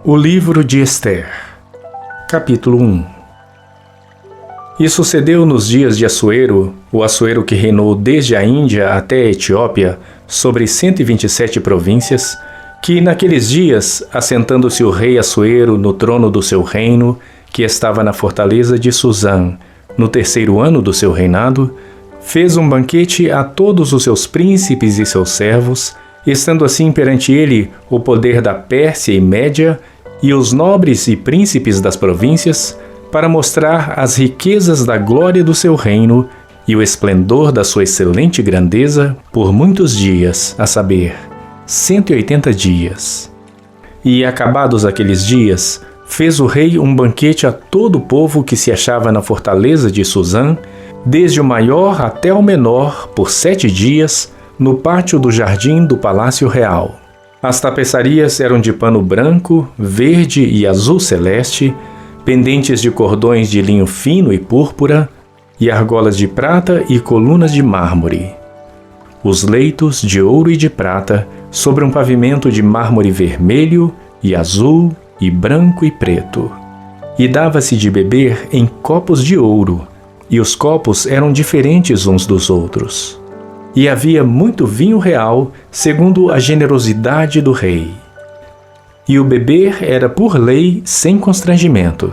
O livro de Ester, capítulo 1. E sucedeu nos dias de Assuero, o Assuero que reinou desde a Índia até a Etiópia, sobre 127 províncias, que naqueles dias, assentando-se o rei Assuero no trono do seu reino, que estava na fortaleza de Susã, no 3º ano do seu reinado, fez um banquete a todos os seus príncipes e seus servos, estando assim perante ele o poder da Pérsia e Média e os nobres e príncipes das províncias, para mostrar as riquezas da glória do seu reino e o esplendor da sua excelente grandeza por muitos dias, a saber, 180 dias. E acabados aqueles dias, fez o rei um banquete a todo o povo que se achava na fortaleza de Susã, desde o maior até o menor, por 7 dias, no pátio do jardim do Palácio Real. As tapeçarias eram de pano branco, verde e azul celeste, pendentes de cordões de linho fino e púrpura, e argolas de prata e colunas de mármore. Os leitos de ouro e de prata, sobre um pavimento de mármore vermelho e azul e branco e preto. E dava-se de beber em copos de ouro, e os copos eram diferentes uns dos outros. E havia muito vinho real, segundo a generosidade do rei. E o beber era por lei sem constrangimento.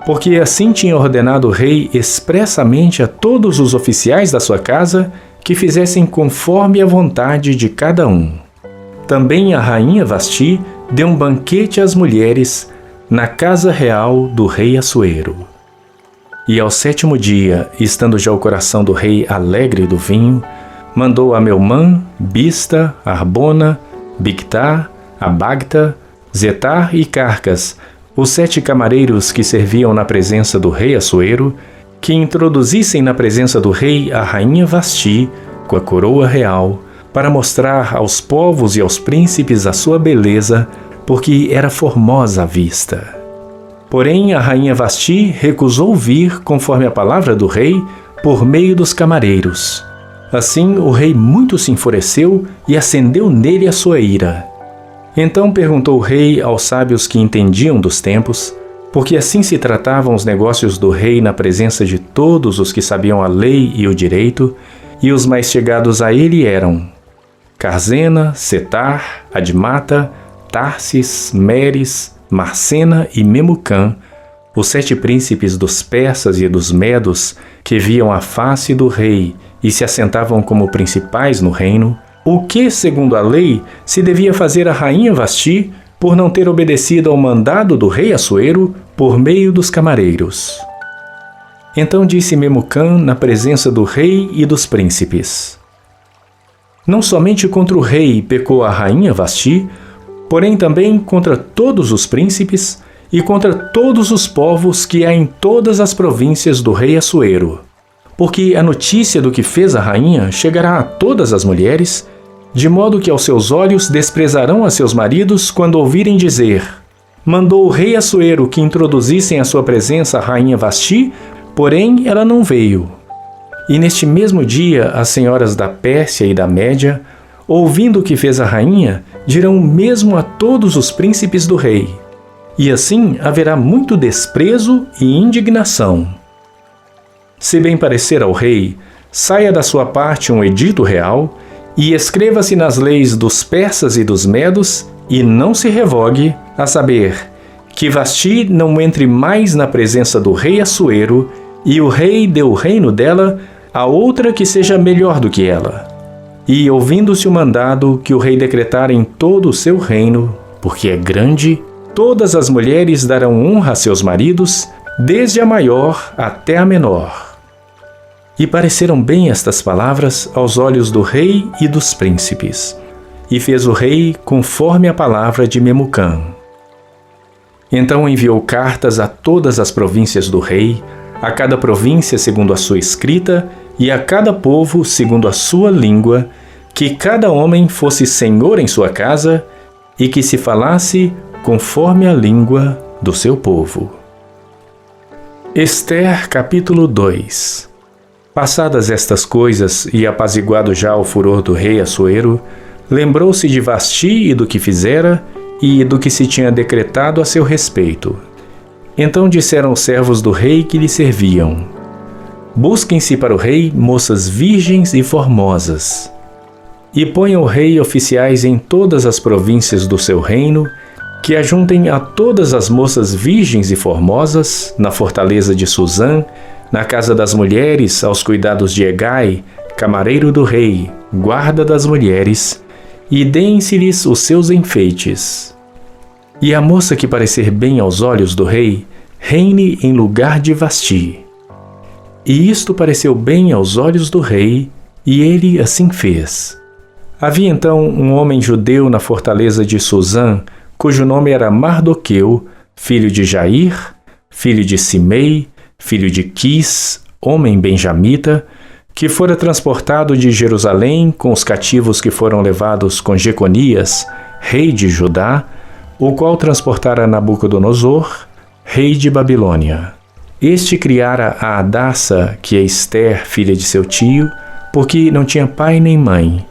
Porque assim tinha ordenado o rei expressamente a todos os oficiais da sua casa que fizessem conforme a vontade de cada um. Também a rainha Vasti deu um banquete às mulheres na casa real do rei Assuero. E ao 7º dia, estando já o coração do rei alegre do vinho, mandou a Meumã, Bista, Arbona, Bigtá, Abagta, Zetar e Carcas, os 7 camareiros que serviam na presença do rei Assuero, que introduzissem na presença do rei a rainha Vasti, com a coroa real, para mostrar aos povos e aos príncipes a sua beleza, porque era formosa à vista. Porém, a rainha Vasti recusou vir, conforme a palavra do rei, por meio dos camareiros. Assim, o rei muito se enfureceu e acendeu nele a sua ira. Então perguntou o rei aos sábios que entendiam dos tempos, porque assim se tratavam os negócios do rei na presença de todos os que sabiam a lei e o direito, e os mais chegados a ele eram Carzena, Setar, Admata, Tarsis, Meres, Marcena e Memucã, os 7 príncipes dos persas e dos medos que viam a face do rei e se assentavam como principais no reino, o que, segundo a lei, se devia fazer a rainha Vasti por não ter obedecido ao mandado do rei Assuero por meio dos camareiros. Então disse Memucã na presença do rei e dos príncipes: não somente contra o rei pecou a rainha Vasti, porém também contra todos os príncipes e contra todos os povos que há em todas as províncias do rei Assuero. Porque a notícia do que fez a rainha chegará a todas as mulheres, de modo que aos seus olhos desprezarão a seus maridos quando ouvirem dizer: mandou o rei Assuero que introduzissem à sua presença a rainha Vasti, porém ela não veio. E neste mesmo dia as senhoras da Pérsia e da Média, ouvindo o que fez a rainha, dirão o mesmo a todos os príncipes do rei. E assim haverá muito desprezo e indignação. Se bem parecer ao rei, saia da sua parte um edito real, e escreva-se nas leis dos persas e dos medos, e não se revogue, a saber, que Vasti não entre mais na presença do rei Assuero, e o rei dê o reino dela a outra que seja melhor do que ela. E ouvindo-se o mandado que o rei decretar em todo o seu reino, porque é grande, todas as mulheres darão honra a seus maridos, desde a maior até a menor. E pareceram bem estas palavras aos olhos do rei e dos príncipes. E fez o rei conforme a palavra de Memucã. Então enviou cartas a todas as províncias do rei, a cada província segundo a sua escrita, e a cada povo segundo a sua língua, que cada homem fosse senhor em sua casa, e que se falasse conforme a língua do seu povo. Ester, capítulo 2. Passadas estas coisas e apaziguado já o furor do rei Assuero, lembrou-se de Vasti e do que fizera, e do que se tinha decretado a seu respeito. Então disseram os servos do rei que lhe serviam: busquem-se para o rei moças virgens e formosas, e ponha o rei oficiais em todas as províncias do seu reino, que ajuntem a todas as moças virgens e formosas, na fortaleza de Suzã, na casa das mulheres, aos cuidados de Hegai, camareiro do rei, guarda das mulheres, e deem-se-lhes os seus enfeites. E a moça que parecer bem aos olhos do rei, reine em lugar de Vasti. E isto pareceu bem aos olhos do rei, e ele assim fez. Havia então um homem judeu na fortaleza de Suzã, cujo nome era Mardoqueu, filho de Jair, filho de Simei, filho de Quis, homem benjamita, que fora transportado de Jerusalém com os cativos que foram levados com Jeconias, rei de Judá, o qual transportara Nabucodonosor, rei de Babilônia. Este criara a Hadassa, que é Ester, filha de seu tio, porque não tinha pai nem mãe,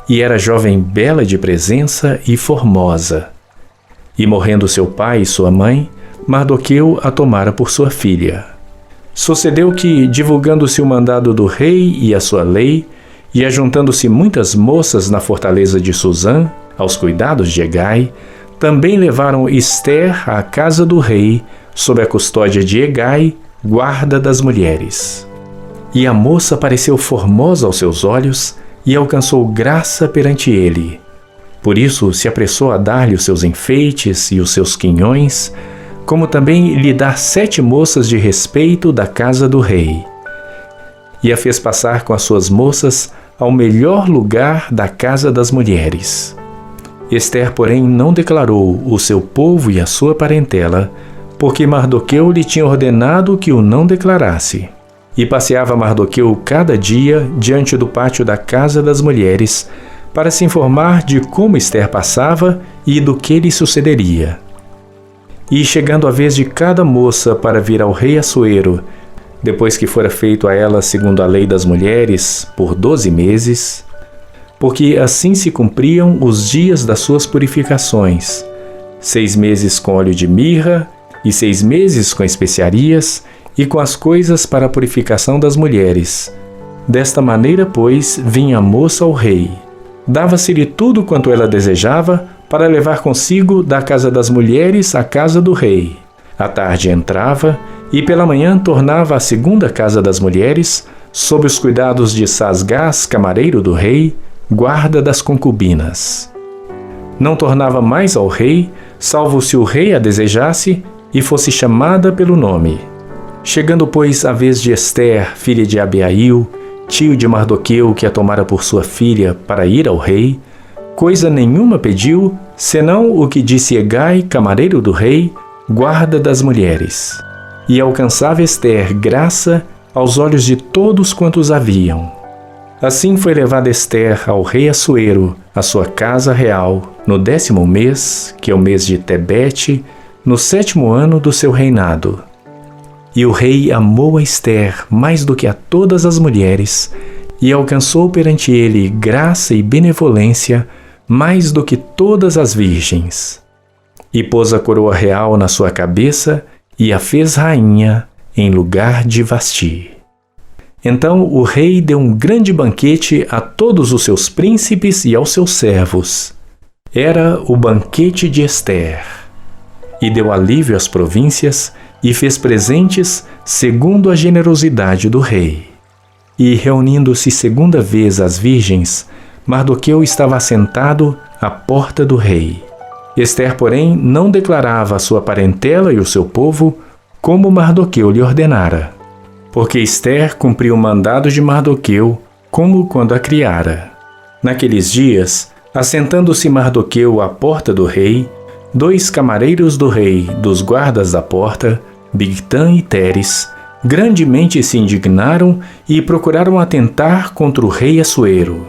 e era jovem bela de presença e formosa. E morrendo seu pai e sua mãe, Mardoqueu a tomara por sua filha. Sucedeu que, divulgando-se o mandado do rei e a sua lei, e ajuntando-se muitas moças na fortaleza de Suzã, aos cuidados de Hegai, também levaram Ester à casa do rei, sob a custódia de Hegai, guarda das mulheres. E a moça pareceu formosa aos seus olhos, e alcançou graça perante ele. Por isso se apressou a dar-lhe os seus enfeites e os seus quinhões, como também lhe dar 7 moças de respeito da casa do rei. E a fez passar com as suas moças ao melhor lugar da casa das mulheres. Ester, porém, não declarou o seu povo e a sua parentela, porque Mardoqueu lhe tinha ordenado que o não declarasse. E passeava Mardoqueu cada dia diante do pátio da casa das mulheres, para se informar de como Ester passava e do que lhe sucederia. E chegando a vez de cada moça para vir ao rei Assuero, depois que fora feito a ela segundo a lei das mulheres, por 12 meses, porque assim se cumpriam os dias das suas purificações, 6 meses com óleo de mirra, e 6 meses com especiarias, e com as coisas para a purificação das mulheres. Desta maneira, pois, vinha a moça ao rei. Dava-se-lhe tudo quanto ela desejava, para levar consigo da casa das mulheres à casa do rei. À tarde entrava, e pela manhã tornava à segunda casa das mulheres, sob os cuidados de Sasgás, camareiro do rei, guarda das concubinas. Não tornava mais ao rei, salvo se o rei a desejasse e fosse chamada pelo nome. Chegando, pois, a vez de Ester, filha de Abiail, tio de Mardoqueu, que a tomara por sua filha para ir ao rei, coisa nenhuma pediu, senão o que disse Hegai, camareiro do rei, guarda das mulheres. E alcançava Ester graça aos olhos de todos quantos haviam. Assim foi levada Ester ao rei Assuero, à sua casa real, no 10º mês, que é o mês de Tebete, no 7º ano do seu reinado. E o rei amou a Ester mais do que a todas as mulheres, e alcançou perante ele graça e benevolência mais do que todas as virgens. E pôs a coroa real na sua cabeça, e a fez rainha em lugar de Vasti. Então o rei deu um grande banquete a todos os seus príncipes e aos seus servos. Era o banquete de Ester. E deu alívio às províncias, e fez presentes segundo a generosidade do rei. E, reunindo-se segunda vez as virgens, Mardoqueu estava assentado à porta do rei. Ester, porém, não declarava a sua parentela e o seu povo, como Mardoqueu lhe ordenara. Porque Ester cumpriu o mandado de Mardoqueu, como quando a criara. Naqueles dias, assentando-se Mardoqueu à porta do rei, 2 camareiros do rei, dos guardas da porta, Bigtã e Teres, grandemente se indignaram e procuraram atentar contra o rei Assuero.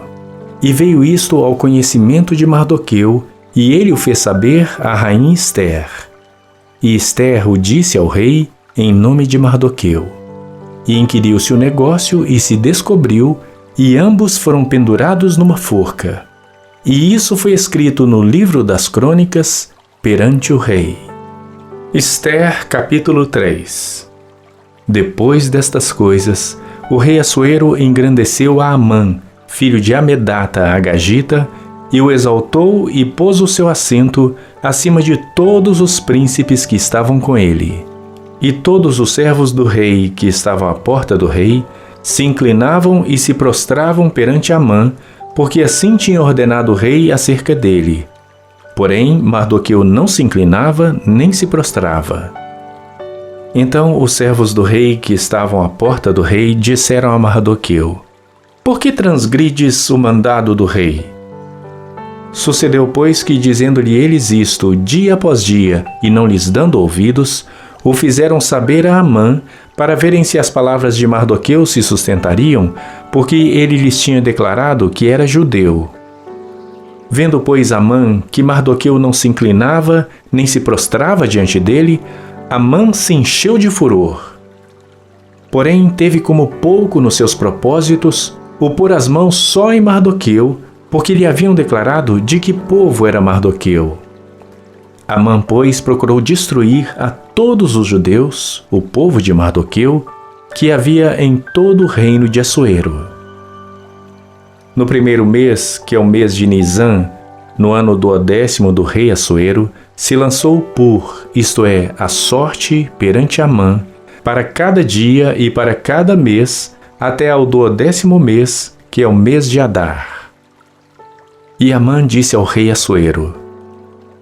E veio isto ao conhecimento de Mardoqueu, e ele o fez saber à rainha Ester. E Ester o disse ao rei em nome de Mardoqueu. E inquiriu-se o negócio e se descobriu, e ambos foram pendurados numa forca. e isso foi escrito no livro das crônicas perante o rei. Ester, capítulo 3. Depois destas coisas, o rei Assuero engrandeceu a Amã, filho de Amedata Agagita, e o exaltou e pôs o seu assento acima de todos os príncipes que estavam com ele. E todos os servos do rei que estavam à porta do rei se inclinavam e se prostravam perante Amã, porque assim tinha ordenado o rei acerca dele. Porém, Mardoqueu não se inclinava nem se prostrava. Então os servos do rei que estavam à porta do rei disseram a Mardoqueu: Por que transgrides o mandado do rei? Sucedeu, pois, que, dizendo-lhe eles isto dia após dia, e não lhes dando ouvidos, o fizeram saber a Amã, para verem se as palavras de Mardoqueu se sustentariam, porque ele lhes tinha declarado que era judeu. Vendo, pois, Amã que Mardoqueu não se inclinava, nem se prostrava diante dele, Amã se encheu de furor. Porém, teve como pouco nos seus propósitos o pôr as mãos só em Mardoqueu, porque lhe haviam declarado de que povo era Mardoqueu. Amã, pois, procurou destruir a todos os judeus, o povo de Mardoqueu, que havia em todo o reino de Assuero. No primeiro mês, que é o mês de Nisã, no ano 12º do rei Assuero, se lançou pur, isto é, a sorte perante Amã, para cada dia e para cada mês, até ao 12º mês, que é o mês de Adar. E Amã disse ao rei Assuero: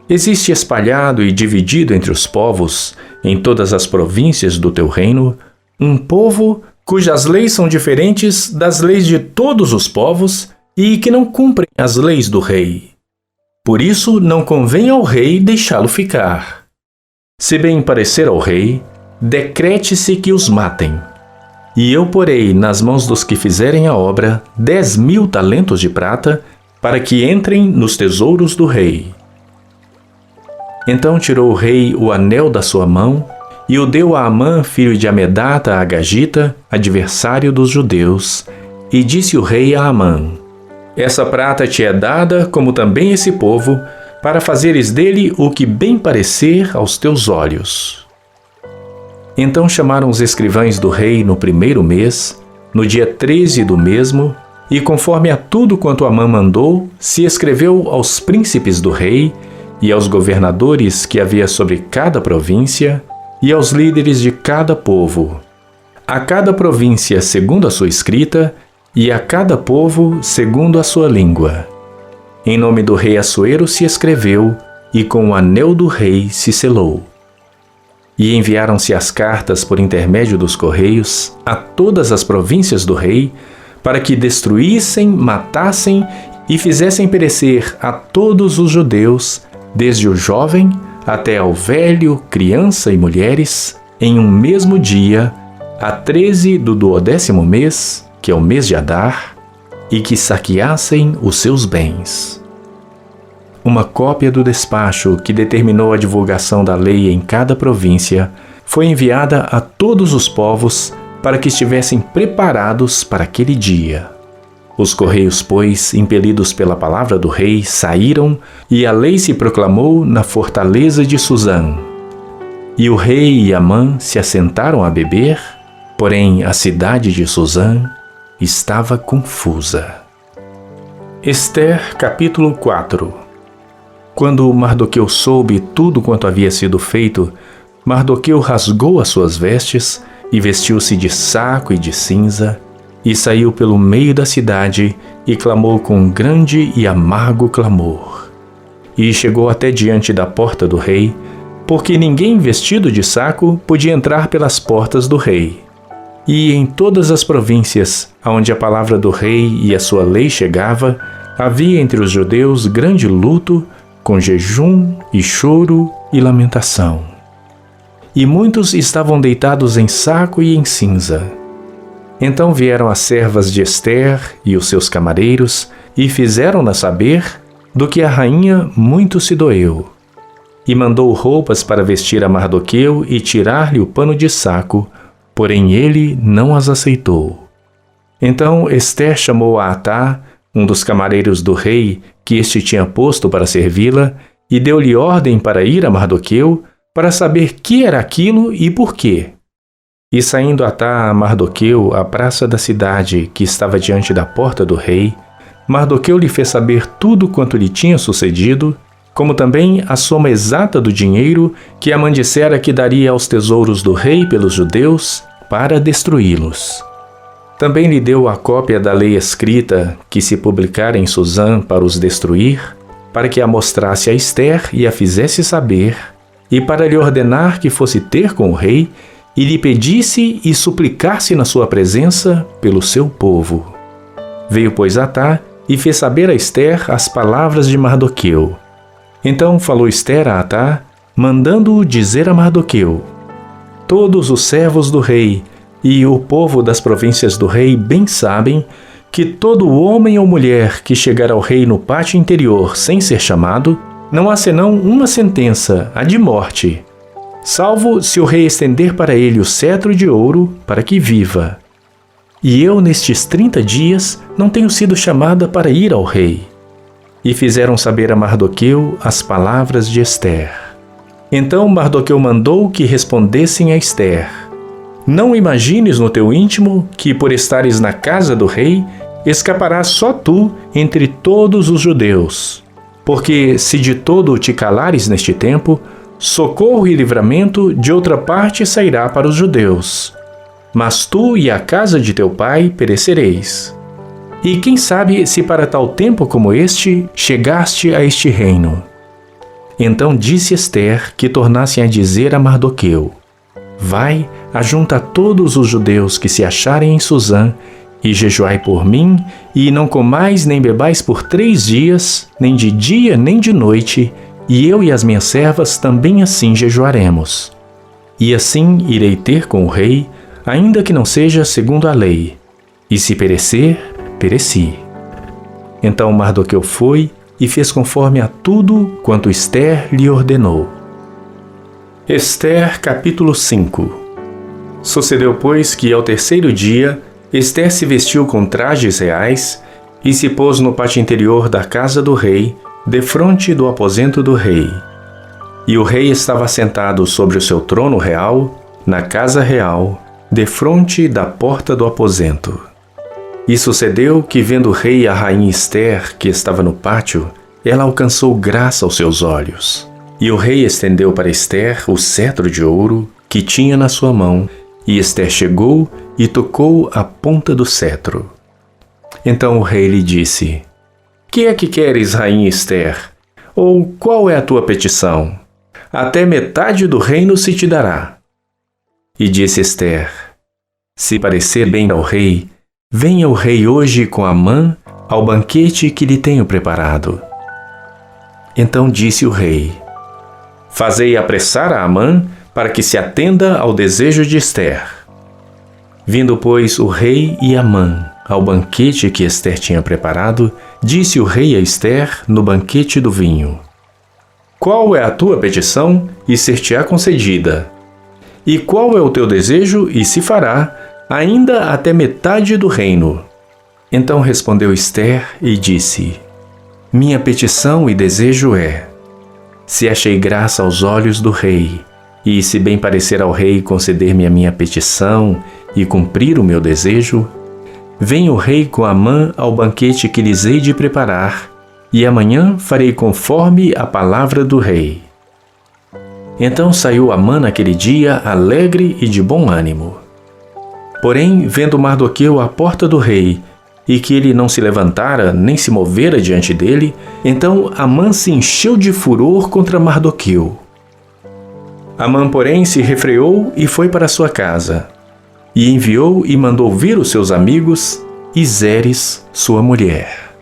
Existe espalhado e dividido entre os povos, em todas as províncias do teu reino, um povo cujas leis são diferentes das leis de todos os povos e que não cumprem as leis do rei. Por isso, não convém ao rei deixá-lo ficar. Se bem parecer ao rei, decrete-se que os matem. E eu porei nas mãos dos que fizerem a obra 10.000 talentos de prata, para que entrem nos tesouros do rei. Então tirou o rei o anel da sua mão e o deu a Amã, filho de Amedata Agagita, adversário dos judeus, e disse o rei a Amã: Essa prata te é dada, como também esse povo, para fazeres dele o que bem parecer aos teus olhos. Então chamaram os escrivães do rei no primeiro mês, no dia 13 do mesmo, e conforme a tudo quanto Amã mandou, se escreveu aos príncipes do rei e aos governadores que havia sobre cada província e aos líderes de cada povo, a cada província segundo a sua escrita e a cada povo segundo a sua língua. Em nome do rei Assuero se escreveu e com o anel do rei se selou. E enviaram-se as cartas por intermédio dos correios a todas as províncias do rei, para que destruíssem, matassem e fizessem perecer a todos os judeus, desde o jovem até ao velho, criança e mulheres, em um mesmo dia, a 13 do 12º mês, que é o mês de Adar, e que saqueassem os seus bens. Uma cópia do despacho que determinou a divulgação da lei em cada província foi enviada a todos os povos para que estivessem preparados para aquele dia. Os correios, pois, impelidos pela palavra do rei, saíram, e a lei se proclamou na fortaleza de Suzã. E o rei e Amã se assentaram a beber, porém a cidade de Suzã estava confusa. Ester, capítulo 4. Quando Mardoqueu soube tudo quanto havia sido feito, Mardoqueu rasgou as suas vestes e vestiu-se de saco e de cinza, e saiu pelo meio da cidade e clamou com grande e amargo clamor. E chegou até diante da porta do rei, porque ninguém vestido de saco podia entrar pelas portas do rei. E em todas as províncias, aonde a palavra do rei e a sua lei chegava, havia entre os judeus grande luto, com jejum e choro e lamentação. E muitos estavam deitados em saco e em cinza. Então vieram as servas de Ester e os seus camareiros, e fizeram-na saber do que a rainha muito se doeu. E mandou roupas para vestir a Mardoqueu e tirar-lhe o pano de saco, porém ele não as aceitou. Então Ester chamou a Atá, um dos camareiros do rei, que este tinha posto para servi-la, e deu-lhe ordem para ir a Mardoqueu, para saber que era aquilo e por quê. E saindo Atá a Mardoqueu à praça da cidade, que estava diante da porta do rei, Mardoqueu lhe fez saber tudo quanto lhe tinha sucedido, como também a soma exata do dinheiro que Amã dissera que daria aos tesouros do rei pelos judeus, para destruí-los. Também lhe deu a cópia da lei escrita, que se publicara em Susã para os destruir, para que a mostrasse a Ester e a fizesse saber, e para lhe ordenar que fosse ter com o rei, e lhe pedisse e suplicasse na sua presença pelo seu povo. Veio, pois, Atá e fez saber a Ester as palavras de Mardoqueu. Então falou Ester a Atá, mandando-o dizer a Mardoqueu: todos os servos do rei e o povo das províncias do rei bem sabem que todo homem ou mulher que chegar ao rei no pátio interior sem ser chamado, não há senão uma sentença, a de morte, salvo se o rei estender para ele o cetro de ouro para que viva. E eu, nestes 30 dias, não tenho sido chamada para ir ao rei. E fizeram saber a Mardoqueu as palavras de Ester. Então Mardoqueu mandou que respondessem a Ester: não imagines no teu íntimo que, por estares na casa do rei, escaparás só tu entre todos os judeus. Porque, se de todo te calares neste tempo, socorro e livramento de outra parte sairá para os judeus. Mas tu e a casa de teu pai perecereis. E quem sabe se para tal tempo como este chegaste a este reino. Então disse Ester que tornassem a dizer a Mardoqueu: vai, ajunta todos os judeus que se acharem em Susã, e jejuai por mim, e não comais nem bebais por 3 dias, nem de dia nem de noite, e eu e as minhas servas também assim jejuaremos. E assim irei ter com o rei, ainda que não seja segundo a lei, e se perecer, pereci. Então Mardoqueu foi e fez conforme a tudo quanto Ester lhe ordenou. Ester, capítulo 5. Sucedeu, pois, que ao 3º dia, Ester se vestiu com trajes reais e se pôs no pátio interior da casa do rei, defronte do aposento do rei. E o rei estava sentado sobre o seu trono real, na casa real, defronte da porta do aposento. E sucedeu que, vendo o rei a rainha Ester, que estava no pátio, ela alcançou graça aos seus olhos. E o rei estendeu para Ester o cetro de ouro que tinha na sua mão, e Ester chegou e tocou a ponta do cetro. Então o rei lhe disse: que é que queres, rainha Ester? Ou qual é a tua petição? Até metade do reino se te dará. E disse Ester: se parecer bem ao rei, venha o rei hoje com Amã ao banquete que lhe tenho preparado. Então disse o rei: fazei apressar a Amã para que se atenda ao desejo de Ester. Vindo, pois, o rei e Amã ao banquete que Ester tinha preparado, disse o rei a Ester no banquete do vinho: qual é a tua petição, e ser-te-á concedida? E qual é o teu desejo, e se fará, ainda até metade do reino? Então respondeu Ester e disse: minha petição e desejo é: se achei graça aos olhos do rei, e se bem parecer ao rei conceder-me a minha petição e cumprir o meu desejo, venha o rei com Amã ao banquete que lhes hei de preparar, e amanhã farei conforme a palavra do rei. Então saiu Amã naquele dia alegre e de bom ânimo. Porém, vendo Mardoqueu à porta do rei, e que ele não se levantara nem se movera diante dele, então Amã se encheu de furor contra Mardoqueu. Amã, porém, se refreou e foi para sua casa, e enviou e mandou vir os seus amigos e Zeres, sua mulher.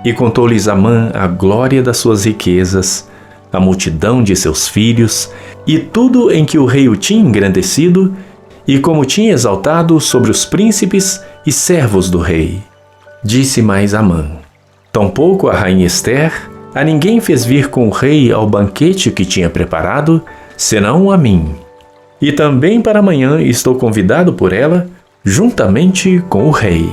E contou-lhes Amã a glória das suas riquezas, a multidão de seus filhos, e tudo em que o rei o tinha engrandecido, e como tinha exaltado sobre os príncipes e servos do rei. Disse mais Amã: tampouco a rainha Ester a ninguém fez vir com o rei ao banquete que tinha preparado, senão a mim. E também para amanhã estou convidado por ela, juntamente com o rei.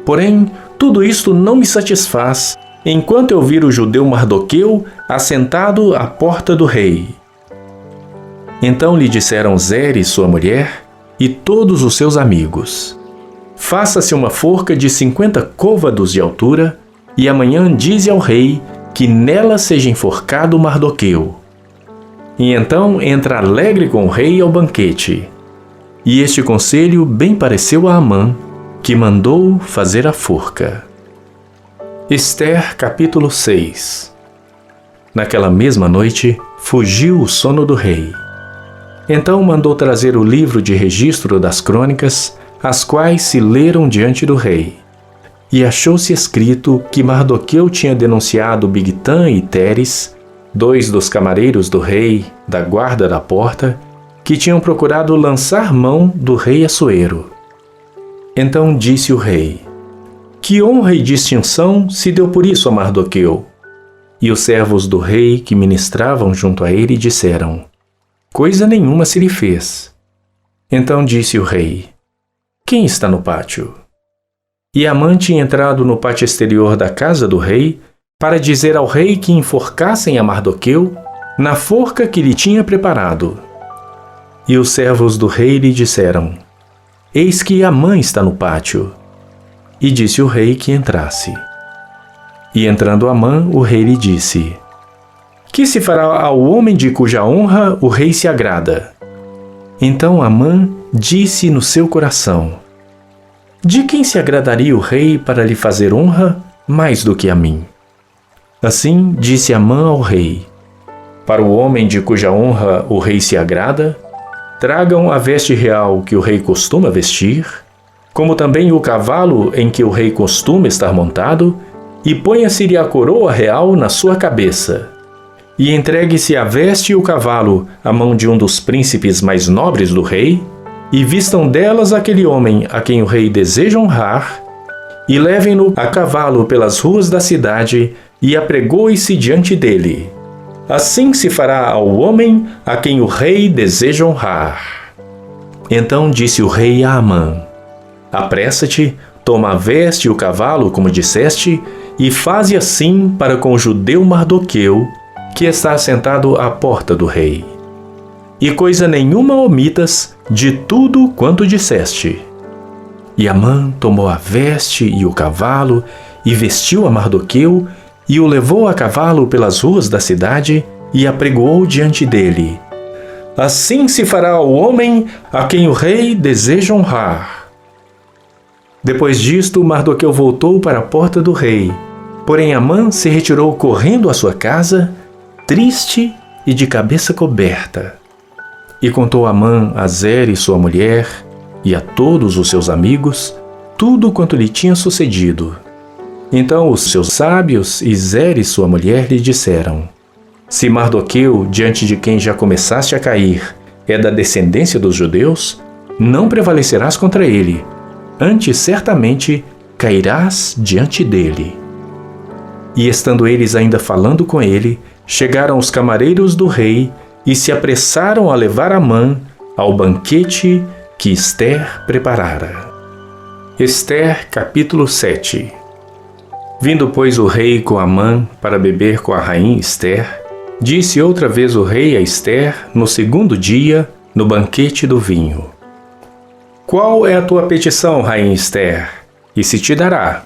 Porém, tudo isto não me satisfaz, enquanto eu vir o judeu Mardoqueu assentado à porta do rei. Então lhe disseram Zeres, sua mulher, e todos os seus amigos: faça-se uma forca de 50 côvados de altura, e amanhã dize ao rei que nela seja enforcado Mardoqueu. E então entra alegre com o rei ao banquete. E este conselho bem pareceu a Amã, que mandou fazer a forca. Ester, capítulo 6. Naquela mesma noite, fugiu o sono do rei. Então mandou trazer o livro de registro das crônicas, as quais se leram diante do rei. E achou-se escrito que Mardoqueu tinha denunciado Bigtã e Teres, 2 dos camareiros do rei, da guarda da porta, que tinham procurado lançar mão do rei Assuero. Então disse o rei: que honra e distinção se deu por isso a Mardoqueu? E os servos do rei que ministravam junto a ele disseram: coisa nenhuma se lhe fez. Então disse o rei: quem está no pátio? E Amã tinha entrado no pátio exterior da casa do rei para dizer ao rei que enforcassem a Mardoqueu na forca que lhe tinha preparado. E os servos do rei lhe disseram: eis que Amã está no pátio. E disse o rei que entrasse. E entrando Amã, o rei lhe disse: que se fará ao homem de cuja honra o rei se agrada? Então Amã disse no seu coração: de quem se agradaria o rei para lhe fazer honra mais do que a mim? Assim disse Amã ao rei: para o homem de cuja honra o rei se agrada, tragam a veste real que o rei costuma vestir, como também o cavalo em que o rei costuma estar montado, e ponha-se-lhe a coroa real na sua cabeça. E entregue-se a veste e o cavalo à mão de um dos príncipes mais nobres do rei, e vistam delas aquele homem a quem o rei deseja honrar, e levem-no a cavalo pelas ruas da cidade, e apregoe-se diante dele. Assim se fará ao homem a quem o rei deseja honrar. Então disse o rei a Amã: apressa-te, toma a veste e o cavalo, como disseste, e faze assim para com o judeu Mardoqueu, que está sentado à porta do rei. E coisa nenhuma omitas de tudo quanto disseste. E Amã tomou a veste e o cavalo, e vestiu a Mardoqueu, e o levou a cavalo pelas ruas da cidade, e apregoou diante dele. Assim se fará ao homem a quem o rei deseja honrar. Depois disto, Mardoqueu voltou para a porta do rei. Porém Amã se retirou correndo à sua casa, triste e de cabeça coberta. E contou Amã a Zeres, sua mulher, e a todos os seus amigos, tudo quanto lhe tinha sucedido. Então os seus sábios e Zeres, sua mulher, lhe disseram: se Mardoqueu, diante de quem já começaste a cair, é da descendência dos judeus, não prevalecerás contra ele, antes certamente cairás diante dele. E estando eles ainda falando com ele, chegaram os camareiros do rei e se apressaram a levar Amã ao banquete que Ester preparara. Ester, capítulo 7. Vindo, pois, o rei com Amã para beber com a rainha Ester, disse outra vez o rei a Ester no segundo dia, no banquete do vinho: qual é a tua petição, rainha Ester? E se te dará.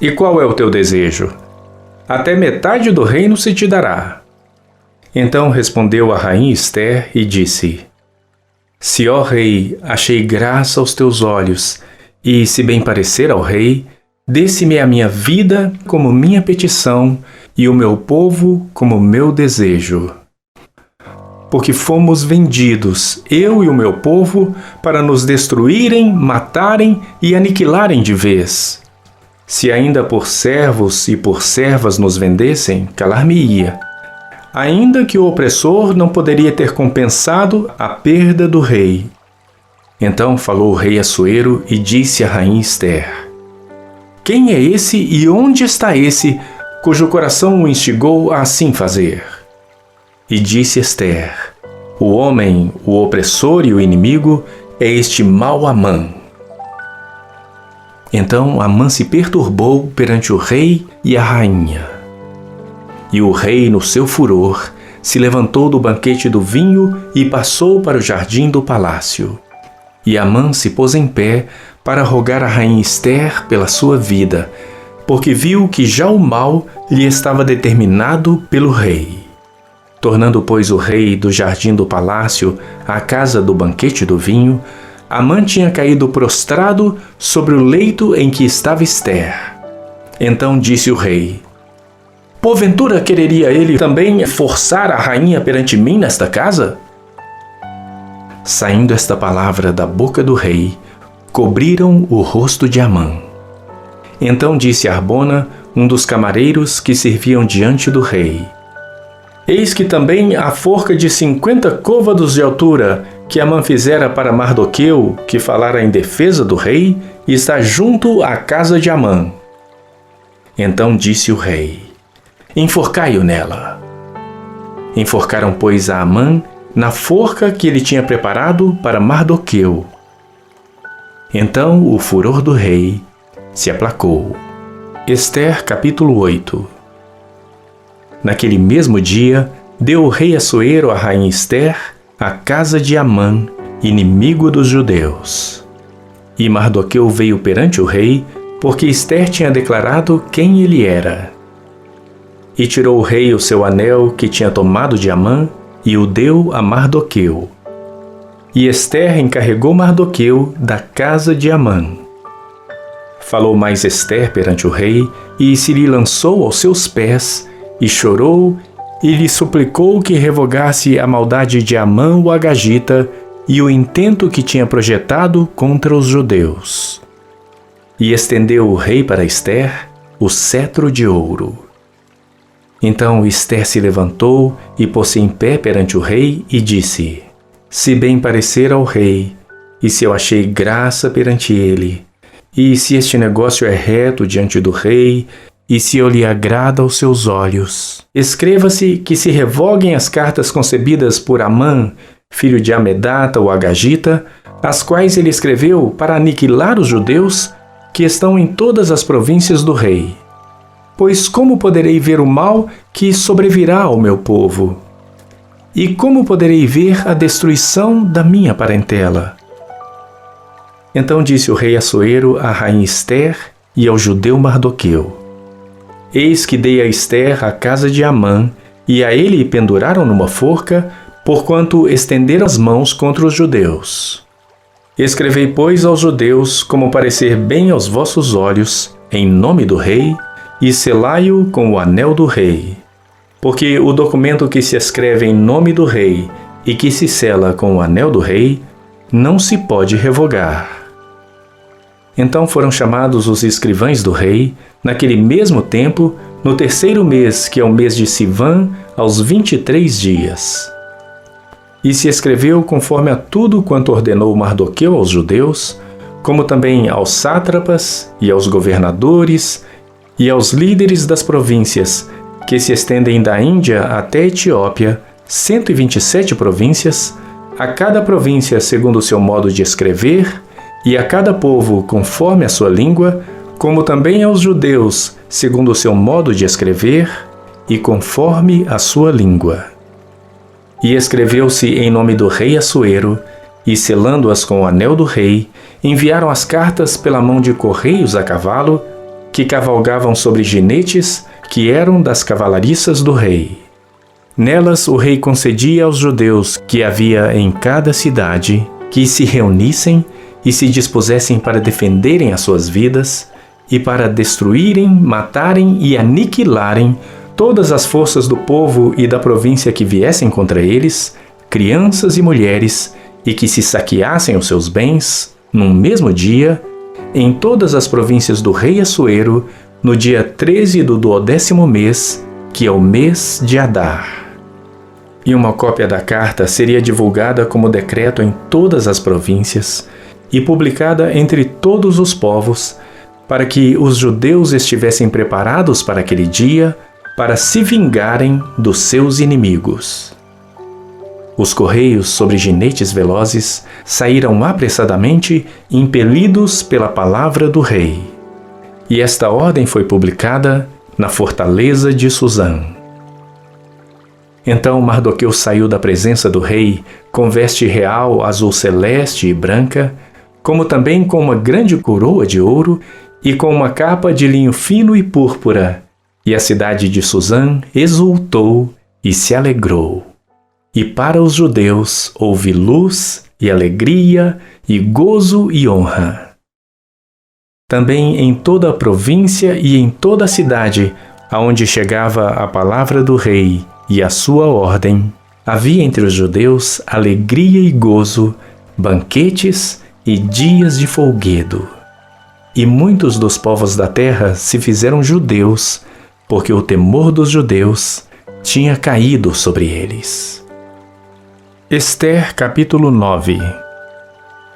E qual é o teu desejo? Até metade do reino se te dará. Então respondeu a rainha Ester e disse: se, ó rei, achei graça aos teus olhos, e se bem parecer ao rei, dê-se-me a minha vida como minha petição, e o meu povo como meu desejo. Porque fomos vendidos, eu e o meu povo, para nos destruírem, matarem e aniquilarem de vez. Se ainda por servos e por servas nos vendessem, calar-me-ia, ainda que o opressor não poderia ter compensado a perda do rei. Então falou o rei Assuero e disse à rainha Ester: quem é esse e onde está esse cujo coração o instigou a assim fazer? E disse Ester: o homem, o opressor e o inimigo é este mau Amã. Então Amã se perturbou perante o rei e a rainha. E o rei, no seu furor, se levantou do banquete do vinho e passou para o jardim do palácio. E Amã se pôs em pé para rogar a rainha Ester pela sua vida, porque viu que já o mal lhe estava determinado pelo rei. Tornando, pois, o rei do jardim do palácio à casa do banquete do vinho, Amã tinha caído prostrado sobre o leito em que estava Ester. Então disse o rei: porventura quereria ele também forçar a rainha perante mim nesta casa? Saindo esta palavra da boca do rei, cobriram o rosto de Amã. Então disse Arbona, um dos camareiros que serviam diante do rei: eis que também a forca de 50 côvados de altura que Amã fizera para Mardoqueu, que falara em defesa do rei, está junto à casa de Amã. Então disse o rei: enforcai-o nela. Enforcaram, pois, a Amã na forca que ele tinha preparado para Mardoqueu. Então o furor do rei se aplacou. Ester, capítulo 8. Naquele mesmo dia, deu o rei Assuero à rainha Ester a casa de Amã, inimigo dos judeus. E Mardoqueu veio perante o rei, porque Ester tinha declarado quem ele era. E tirou o rei o seu anel que tinha tomado de Amã e o deu a Mardoqueu. E Ester encarregou Mardoqueu da casa de Amã. Falou mais Ester perante o rei e se lhe lançou aos seus pés e chorou e lhe suplicou que revogasse a maldade de Amã o Agagita e o intento que tinha projetado contra os judeus. E estendeu o rei para Ester o cetro de ouro. Então Ester se levantou e pôs-se em pé perante o rei e disse: se bem parecer ao rei, e se eu achei graça perante ele, e se este negócio é reto diante do rei, e se eu lhe agrada aos seus olhos, escreva-se que se revoguem as cartas concebidas por Amã, filho de Amedata o Agagita, as quais ele escreveu para aniquilar os judeus que estão em todas as províncias do rei. Pois como poderei ver o mal que sobrevirá ao meu povo? E como poderei ver a destruição da minha parentela? Então disse o rei Assuero à rainha Ester e ao judeu Mardoqueu: eis que dei a Ester a casa de Amã, e a ele penduraram numa forca, porquanto estenderam as mãos contra os judeus. Escrevei, pois, aos judeus, como parecer bem aos vossos olhos, em nome do rei, e selai-o com o anel do rei. Porque o documento que se escreve em nome do rei e que se sela com o anel do rei, não se pode revogar. Então foram chamados os escrivães do rei, naquele mesmo tempo, no 3º mês, que é o mês de Sivan, aos 23 dias. E se escreveu conforme a tudo quanto ordenou Mardoqueu aos judeus, como também aos sátrapas e aos governadores e aos líderes das províncias, que se estendem da Índia até a Etiópia, 127 províncias, a cada província segundo o seu modo de escrever, e a cada povo conforme a sua língua, como também aos judeus segundo o seu modo de escrever, e conforme a sua língua. E escreveu-se em nome do rei Assuero, e selando-as com o anel do rei, enviaram as cartas pela mão de correios a cavalo, que cavalgavam sobre jinetes, que eram das cavalariças do rei. Nelas o rei concedia aos judeus que havia em cada cidade que se reunissem e se dispusessem para defenderem as suas vidas e para destruírem, matarem e aniquilarem todas as forças do povo e da província que viessem contra eles, crianças e mulheres, e que se saqueassem os seus bens, num mesmo dia, em todas as províncias do rei Assuero, no dia 13 do 12º mês, que é o mês de Adar. E uma cópia da carta seria divulgada como decreto em todas as províncias e publicada entre todos os povos, para que os judeus estivessem preparados para aquele dia, para se vingarem dos seus inimigos. Os correios, sobre jinetes velozes, saíram apressadamente, impelidos pela palavra do rei. E esta ordem foi publicada na fortaleza de Susã. Então Mardoqueu saiu da presença do rei, com veste real azul celeste e branca, como também com uma grande coroa de ouro e com uma capa de linho fino e púrpura. E a cidade de Susã exultou e se alegrou. E para os judeus houve luz e alegria e gozo e honra. Também em toda a província e em toda a cidade, aonde chegava a palavra do rei e a sua ordem, havia entre os judeus alegria e gozo, banquetes e dias de folguedo. E muitos dos povos da terra se fizeram judeus, porque o temor dos judeus tinha caído sobre eles. Ester, capítulo 9.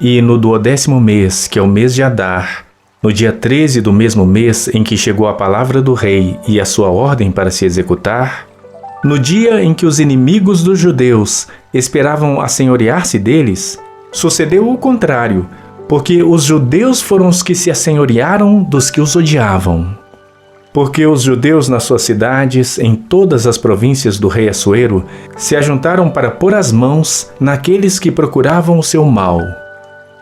E no 12º mês, que é o mês de Adar, no dia 13 do mesmo mês em que chegou a palavra do rei e a sua ordem para se executar, no dia em que os inimigos dos judeus esperavam assenhorear-se deles, sucedeu o contrário, porque os judeus foram os que se assenhorearam dos que os odiavam. Porque os judeus nas suas cidades, em todas as províncias do rei Assuero, se ajuntaram para pôr as mãos naqueles que procuravam o seu mal.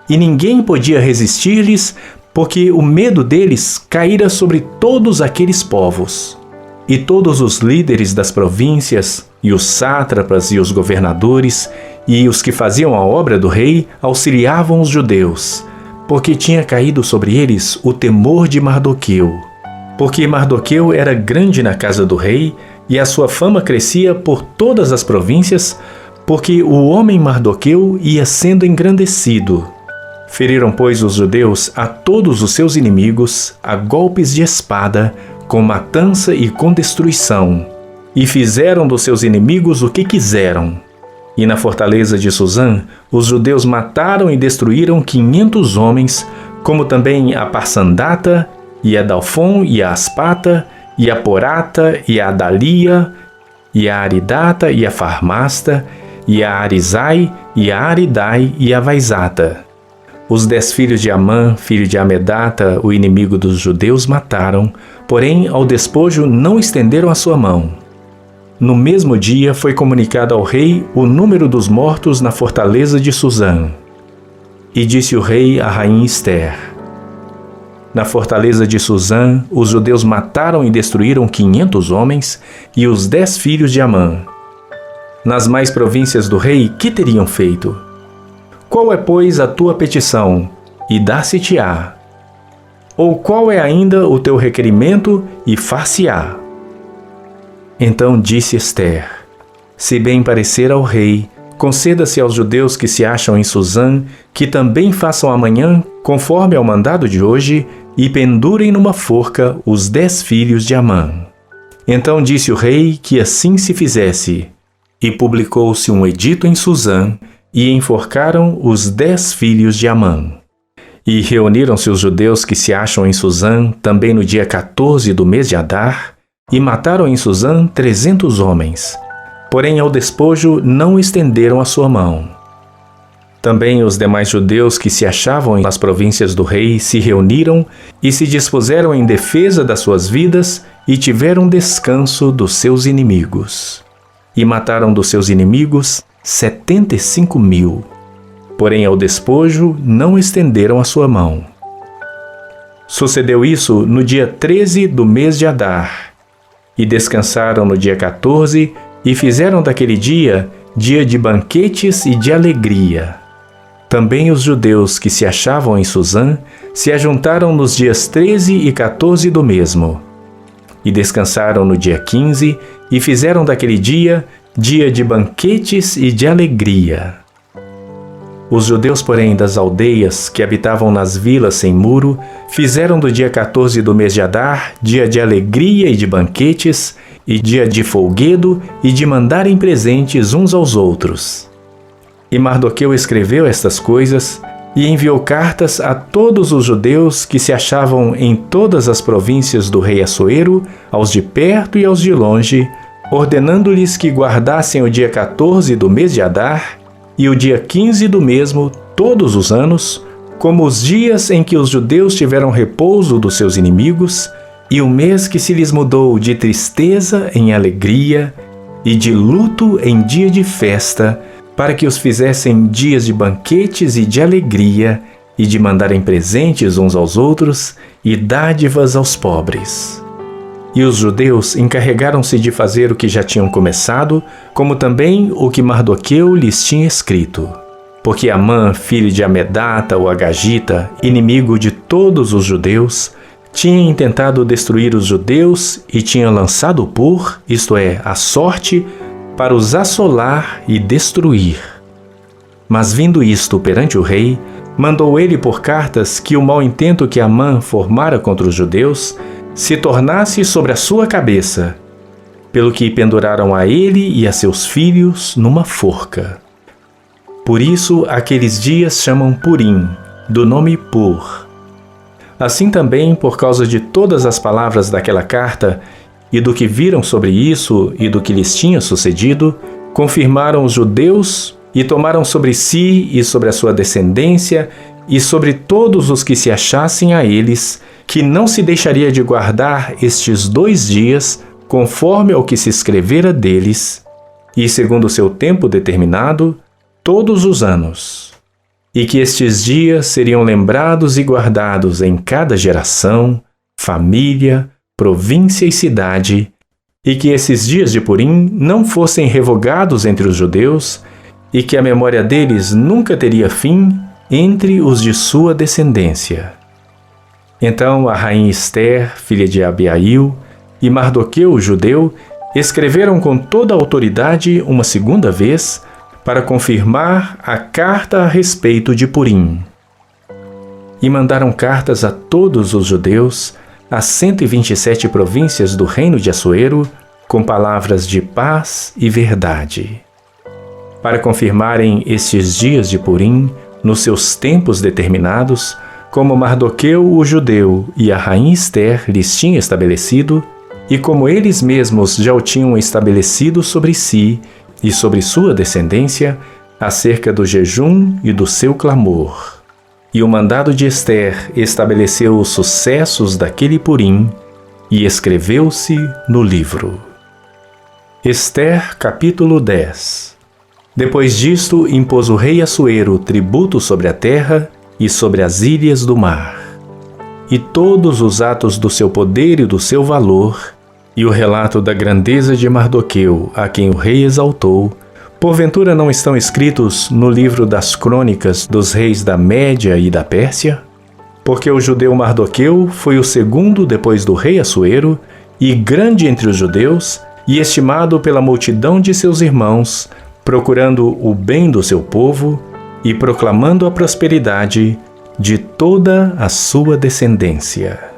E ninguém podia resistir-lhes, porque o medo deles caíra sobre todos aqueles povos. E todos os líderes das províncias, e os sátrapas e os governadores, e os que faziam a obra do rei, auxiliavam os judeus, porque tinha caído sobre eles o temor de Mardoqueu. Porque Mardoqueu era grande na casa do rei, e a sua fama crescia por todas as províncias, porque o homem Mardoqueu ia sendo engrandecido. Feriram, pois, os judeus a todos os seus inimigos, a golpes de espada, com matança e com destruição, e fizeram dos seus inimigos o que quiseram. E na fortaleza de Susã, os judeus mataram e destruíram 500 homens, como também a Parsandata, e a Dalfon, e a Aspata, e a Porata, e a Adalia, e a Aridata, e a Farmasta, e a Arizai, e a Aridai, e a Vaizata. Os 10 filhos de Amã, filho de Amedata, o inimigo dos judeus, mataram, porém ao despojo não estenderam a sua mão. No mesmo dia foi comunicado ao rei o número dos mortos na fortaleza de Susã. E disse o rei à rainha Ester: na fortaleza de Susã, os judeus mataram e destruíram 500 homens e os 10 filhos de Amã. Nas mais províncias do rei, que teriam feito? Qual é, pois, a tua petição? E dar-se-te-á. Ou qual é ainda o teu requerimento? E far-se-á. Então disse Ester: se bem parecer ao rei, conceda-se aos judeus que se acham em Susã, que também façam amanhã, conforme ao mandado de hoje, e pendurem numa forca os 10 filhos de Amã. Então disse o rei que assim se fizesse, e publicou-se um edito em Susã, e enforcaram os 10 filhos de Amã. E reuniram-se os judeus que se acham em Susã, também no dia 14 do mês de Adar, e mataram em Susã 300 homens. Porém ao despojo não estenderam a sua mão. Também os demais judeus que se achavam nas províncias do rei se reuniram e se dispuseram em defesa das suas vidas e tiveram descanso dos seus inimigos. E mataram dos seus inimigos 75.000. Porém ao despojo não estenderam a sua mão. Sucedeu isso no dia 13 do mês de Adar. E descansaram no dia 14 e fizeram daquele dia de banquetes e de alegria. Também os judeus que se achavam em Susã se ajuntaram nos dias 13 e 14 do mesmo. E descansaram no dia 15 e fizeram daquele dia de banquetes e de alegria. Os judeus, porém, das aldeias que habitavam nas vilas sem muro, fizeram do dia 14 do mês de Adar dia de alegria e de banquetes, e dia de folguedo e de mandarem presentes uns aos outros. E Mardoqueu escreveu estas coisas e enviou cartas a todos os judeus que se achavam em todas as províncias do rei Assuero, aos de perto e aos de longe, ordenando-lhes que guardassem o dia 14 do mês de Adar e o dia 15 do mesmo todos os anos, como os dias em que os judeus tiveram repouso dos seus inimigos, e o mês que se lhes mudou de tristeza em alegria e de luto em dia de festa, para que os fizessem dias de banquetes e de alegria, e de mandarem presentes uns aos outros e dádivas aos pobres. E os judeus encarregaram-se de fazer o que já tinham começado, como também o que Mardoqueu lhes tinha escrito. Porque Amã, filho de Amedata, o Agagita, inimigo de todos os judeus, tinha intentado destruir os judeus e tinha lançado o pur, isto é, a sorte, para os assolar e destruir. Mas vindo isto perante o rei, mandou ele por cartas que o mau intento que Amã formara contra os judeus se tornasse sobre a sua cabeça, pelo que penduraram a ele e a seus filhos numa forca. Por isso aqueles dias chamam Purim, do nome Pur. Assim também, por causa de todas as palavras daquela carta, e do que viram sobre isso e do que lhes tinha sucedido, confirmaram os judeus e tomaram sobre si e sobre a sua descendência e sobre todos os que se achassem a eles, que não se deixaria de guardar estes 2 dias, conforme ao que se escrevera deles, e segundo o seu tempo determinado, todos os anos. E que estes dias seriam lembrados e guardados em cada geração, família, província e cidade, e que esses dias de Purim não fossem revogados entre os judeus, e que a memória deles nunca teria fim entre os de sua descendência. Então a rainha Ester, filha de Abiail, e Mardoqueu, o judeu, escreveram com toda a autoridade uma segunda vez, para confirmar a carta a respeito de Purim. E mandaram cartas a todos os judeus, às 127 províncias do reino de Assuero, com palavras de paz e verdade. Para confirmarem estes dias de Purim, nos seus tempos determinados, como Mardoqueu, o judeu, e a rainha Ester lhes tinha estabelecido, e como eles mesmos já o tinham estabelecido sobre si, e sobre sua descendência, acerca do jejum e do seu clamor. E o mandado de Ester estabeleceu os sucessos daquele Purim, e escreveu-se no livro. Ester, capítulo 10. Depois disto, impôs o rei Assuero tributo sobre a terra e sobre as ilhas do mar. E todos os atos do seu poder e do seu valor, e o relato da grandeza de Mardoqueu, a quem o rei exaltou, porventura não estão escritos no livro das crônicas dos reis da Média e da Pérsia? Porque o judeu Mardoqueu foi o segundo depois do rei Assuero, e grande entre os judeus, e estimado pela multidão de seus irmãos, procurando o bem do seu povo e proclamando a prosperidade de toda a sua descendência.